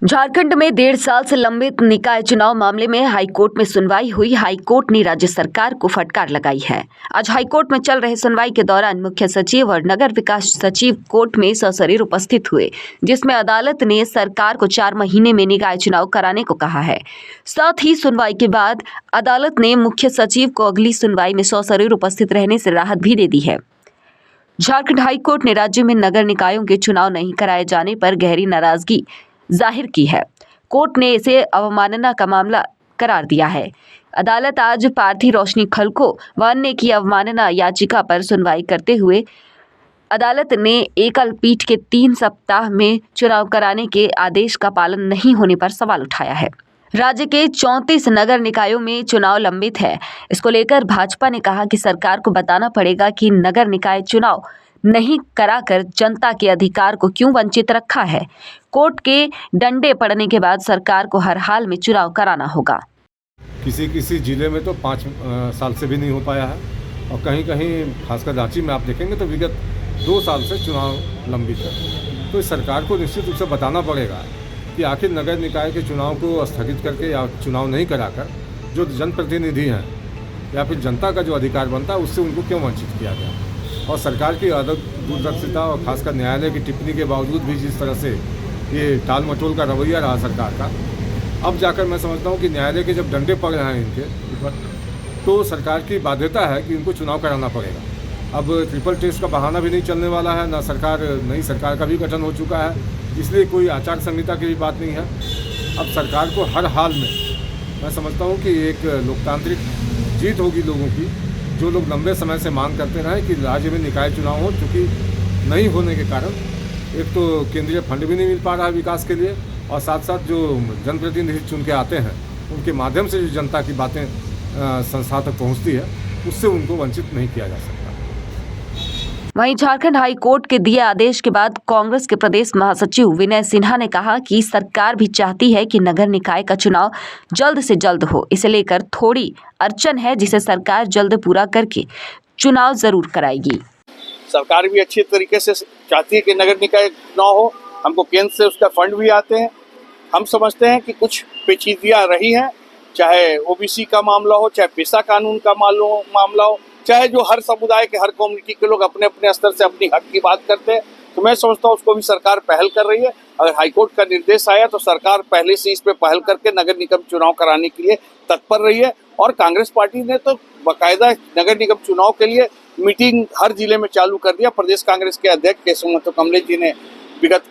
झारखंड में 1.5 साल से लंबित निकाय चुनाव मामले में हाईकोर्ट में सुनवाई हुई। हाईकोर्ट ने राज्य सरकार को फटकार लगाई है। आज हाईकोर्ट में चल रहे सुनवाई के दौरान मुख्य सचिव और नगर विकास सचिव कोर्ट में सशरीर उपस्थित हुए, जिसमें अदालत ने सरकार को 4 महीने में निकाय चुनाव कराने को कहा है। साथ ही सुनवाई के बाद अदालत ने मुख्य सचिव को अगली सुनवाई में सशरीर उपस्थित रहने से राहत भी दे दी है। झारखंड हाईकोर्ट ने राज्य में नगर निकायों के चुनाव नहीं कराए जाने पर गहरी नाराजगी जाहिर की है। कोर्ट ने इसे अवमानना का मामला करार दिया है। अदालत आज पार्थी रोशनी खलको व अन्य की अवमानना याचिका पर सुनवाई करते हुए अदालत ने एकल पीठ के 3 सप्ताह में चुनाव कराने के आदेश का पालन नहीं होने पर सवाल उठाया है। राज्य के 34 नगर निकायों में चुनाव लंबित है। इसको लेकर भाजपा ने कहा कि सरकार को बताना पड़ेगा कि नगर निकाय चुनाव नहीं कराकर जनता के अधिकार को क्यों वंचित रखा है। कोर्ट के डंडे पड़ने के बाद सरकार को हर हाल में चुनाव कराना होगा। किसी जिले में तो 5 साल से भी नहीं हो पाया है और कहीं खासकर रांची में आप देखेंगे तो विगत 2 साल से चुनाव लंबित है। तो सरकार को निश्चित रूप से बताना पड़ेगा कि आखिर नगर निकाय के चुनाव को स्थगित करके या चुनाव नहीं कराकर जो जनप्रतिनिधि हैं या फिर जनता का जो अधिकार बनता है उससे उनको क्यों वंचित किया गया। और सरकार की दूरदर्शिता और खासकर न्यायालय की टिप्पणी के बावजूद भी जिस तरह से ये टाल मटोल का रवैया रहा सरकार का, अब जाकर मैं समझता हूँ कि न्यायालय के जब डंडे पड़ रहे हैं इनके ऊपर, तो सरकार की बाध्यता है कि इनको चुनाव कराना पड़ेगा। अब ट्रिपल टेस्ट का बहाना भी नहीं चलने वाला है, नई सरकार का भी गठन हो चुका है, इसलिए कोई आचार संहिता की भी बात नहीं है। अब सरकार को हर हाल में मैं समझता हूँ कि एक लोकतांत्रिक जीत होगी लोगों की, जो लोग लंबे समय से मांग करते रहे कि राज्य में निकाय चुनाव हो, चूँकि नहीं होने के कारण एक तो केंद्रीय फंड भी नहीं मिल पा रहा है विकास के लिए, और साथ साथ जो जनप्रतिनिधि चुन के आते हैं उनके माध्यम से जो जनता की बातें संस्था तक पहुँचती है, उससे उनको वंचित नहीं किया जा सकता। वहीं झारखंड हाई कोर्ट के दिए आदेश के बाद कांग्रेस के प्रदेश महासचिव विनय सिन्हा ने कहा कि सरकार भी चाहती है कि नगर निकाय का चुनाव जल्द से जल्द हो। इसे लेकर थोड़ी अड़चन है, जिसे सरकार जल्द पूरा करके चुनाव जरूर कराएगी। सरकार भी अच्छे तरीके से चाहती है कि नगर निकाय चुनाव हो। हमको केंद्र से उसका फंड भी आते हैं। हम समझते हैं कि कुछ पेचीदगियां रही हैं, चाहे ओबीसी का मामला हो, चाहे पेशा कानून का मामला हो, चाहे जो हर समुदाय के हर कम्युनिटी के लोग अपने अपने स्तर से अपनी हक की बात करते हैं। तो मैं समझता हूँ उसको भी सरकार पहल कर रही है। अगर हाईकोर्ट का निर्देश आया तो सरकार पहले से इस पे पहल करके नगर निगम चुनाव कराने के लिए तत्पर रही है। और कांग्रेस पार्टी ने तो बाकायदा नगर निगम चुनाव के लिए मीटिंग हर जिले में चालू कर दिया। प्रदेश कांग्रेस के अध्यक्ष केशव कमलेश जी ने विगत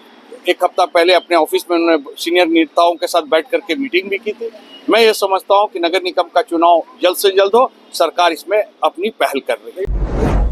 1 हफ्ता पहले अपने ऑफिस में उन्होंने सीनियर नेताओं के साथ बैठ करके मीटिंग भी की थी। मैं ये समझता हूँ कि नगर निगम का चुनाव जल्द से जल्द हो। सरकार इसमें अपनी पहल कर रही है।